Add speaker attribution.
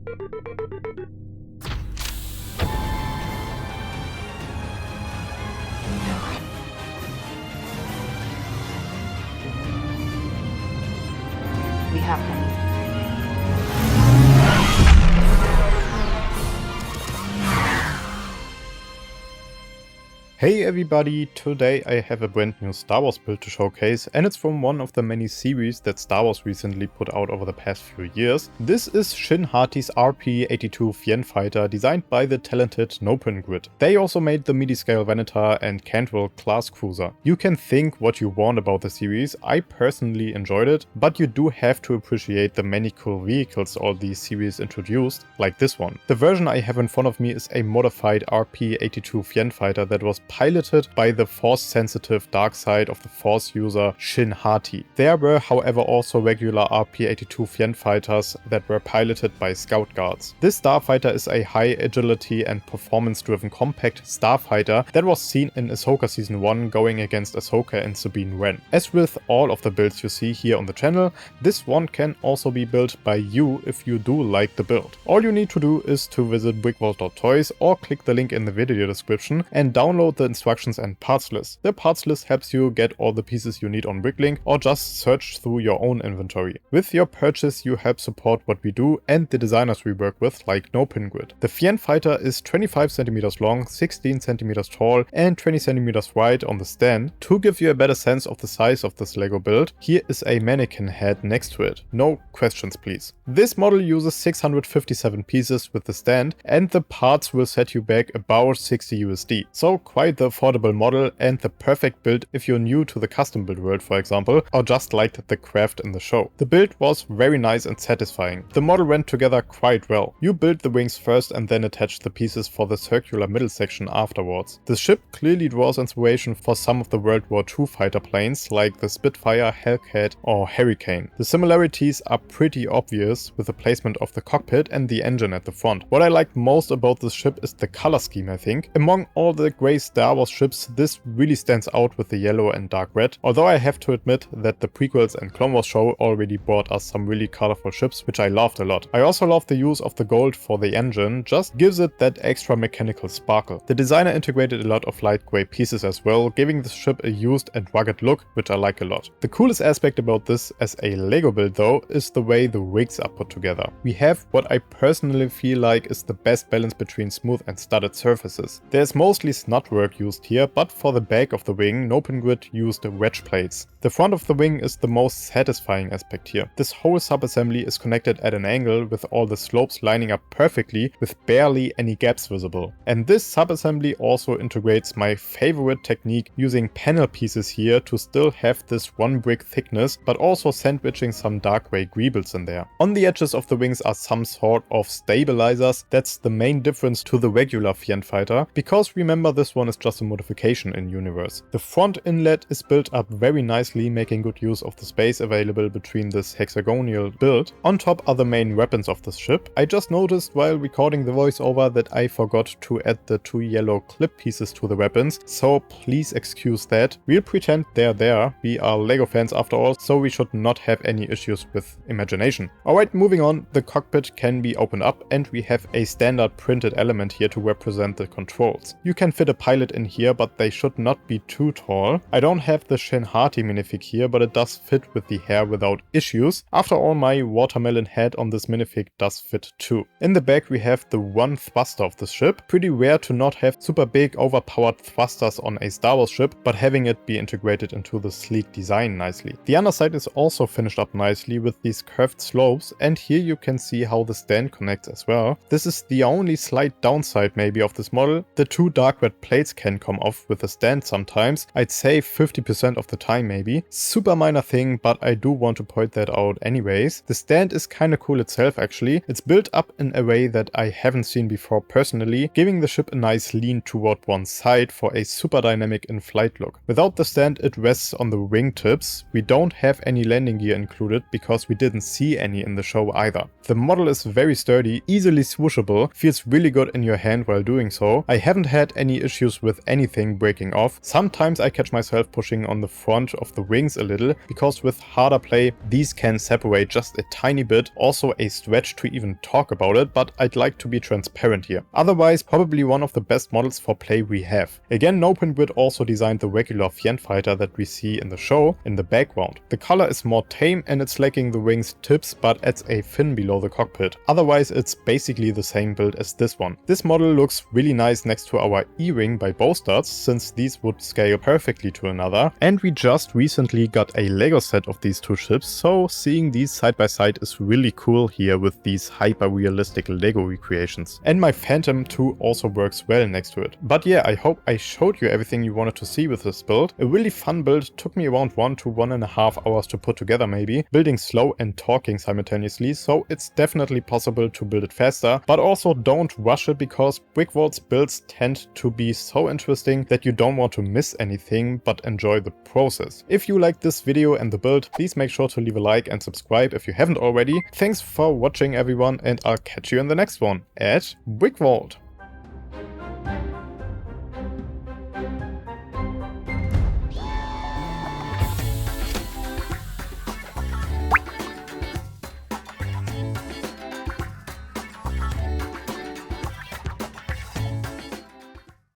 Speaker 1: We have him.
Speaker 2: Hey everybody, today I have a brand new Star Wars build to showcase, and it's from one of the many series that Star Wars recently put out over the past few years. This is Shin Hati's RP-82 Fiend Fighter, designed by the talented NopenGrid. They also made the midi-scale Venator and Cantwell class cruiser. You can think what you want about the series, I personally enjoyed it, but you do have to appreciate the many cool vehicles all these series introduced, like this one. The version I have in front of me is a modified RP-82 Fiend Fighter that was piloted by the force-sensitive dark side of the Force user Shin Hati. There were, however, also regular RP-82 Fiend Fighters that were piloted by Scout Guards. This starfighter is a high agility and performance-driven compact starfighter that was seen in Ahsoka Season 1 going against Ahsoka and Sabine Wren. As with all of the builds you see here on the channel, this one can also be built by you if you do like the build. All you need to do is to visit BrickVault.toys or click the link in the video description and download the instructions and parts list. The parts list helps you get all the pieces you need on Bricklink or just search through your own inventory. With your purchase you help support what we do and the designers we work with, like NopenGrid. The Fiend Fighter is 25 cm long, 16 cm tall and 20 cm wide on the stand. To give you a better sense of the size of this LEGO build, here is a mannequin head next to it. No questions please. This model uses 657 pieces with the stand and the parts will set you back about 60 USD. So quite the affordable model and the perfect build if you're new to the custom build world, for example, or just liked the craft in the show. The build was very nice and satisfying. The model went together quite well. You build the wings first and then attach the pieces for the circular middle section afterwards. The ship clearly draws inspiration for some of the World War II fighter planes like the Spitfire, Hellcat or Hurricane. The similarities are pretty obvious with the placement of the cockpit and the engine at the front. What I like most about this ship is the color scheme, I think. Among all the grey Star Wars ships, this really stands out with the yellow and dark red, although I have to admit that the prequels and Clone Wars show already brought us some really colorful ships, which I loved a lot. I also love the use of the gold for the engine, just gives it that extra mechanical sparkle. The designer integrated a lot of light grey pieces as well, giving the ship a used and rugged look, which I like a lot. The coolest aspect about this as a LEGO build though is the way the rigs are put together. We have what I personally feel like is the best balance between smooth and studded surfaces. There's mostly snot work used here, but for the back of the wing, NopenGrid used wedge plates. The front of the wing is the most satisfying aspect here. This whole subassembly is connected at an angle with all the slopes lining up perfectly with barely any gaps visible. And this subassembly also integrates my favorite technique, using panel pieces here to still have this one brick thickness, but also sandwiching some dark grey greebles in there. On the edges of the wings are some sort of stabilizers. That's the main difference to the regular Fiend Fighter, because remember this one is just a modification in universe. The front inlet is built up very nicely, making good use of the space available between this hexagonal build. On top are the main weapons of this ship. I just noticed while recording the voiceover that I forgot to add the two yellow clip pieces to the weapons, so please excuse that. We'll pretend they're there. We are LEGO fans after all, so we should not have any issues with imagination. Alright, moving on. The cockpit can be opened up and we have a standard printed element here to represent the controls. You can fit a pilot in here, but they should not be too tall. I don't have the Shin Hati minifig here, but it does fit with the hair without issues. After all, my watermelon head on this minifig does fit too. In the back we have the one thruster of the ship. Pretty rare to not have super big overpowered thrusters on a Star Wars ship, but having it be integrated into the sleek design nicely. The underside is also finished up nicely with these curved slopes, and here you can see how the stand connects as well. This is the only slight downside maybe of this model. The two dark red plates can come off with the stand sometimes. I'd say 50% of the time maybe. Super minor thing, but I do want to point that out anyways. The stand is kinda cool itself actually. It's built up in a way that I haven't seen before personally, giving the ship a nice lean toward one side for a super dynamic in-flight look. Without the stand it rests on the wingtips. We don't have any landing gear included because we didn't see any in the show either. The model is very sturdy, easily swooshable, feels really good in your hand while doing so. I haven't had any issues issues with anything breaking off. Sometimes I catch myself pushing on the front of the wings a little, because with harder play these can separate just a tiny bit, also a stretch to even talk about it, but I'd like to be transparent here. Otherwise, probably one of the best models for play we have. Again, Nopinbit also designed the regular Fiend Fighter that we see in the show in the background. The color is more tame and it's lacking the wings tips, but adds a fin below the cockpit. Otherwise, it's basically the same build as this one. This model looks really nice next to our E-Wing by Boastards, since these would scale perfectly to another. And we just recently got a Lego set of these two ships, so seeing these side by side is really cool here with these hyper-realistic Lego recreations. And my Phantom 2 also works well next to it. But yeah, I hope I showed you everything you wanted to see with this build. A really fun build, took me around 1 to 1.5 hours to put together maybe, building slow and talking simultaneously, so it's definitely possible to build it faster, but also don't rush it because BrickVault's builds tend to be so interesting that you don't want to miss anything but enjoy the process. If you liked this video and the build, please make sure to leave a like and subscribe if you haven't already. Thanks for watching everyone, and I'll catch you in the next one at BrickVault.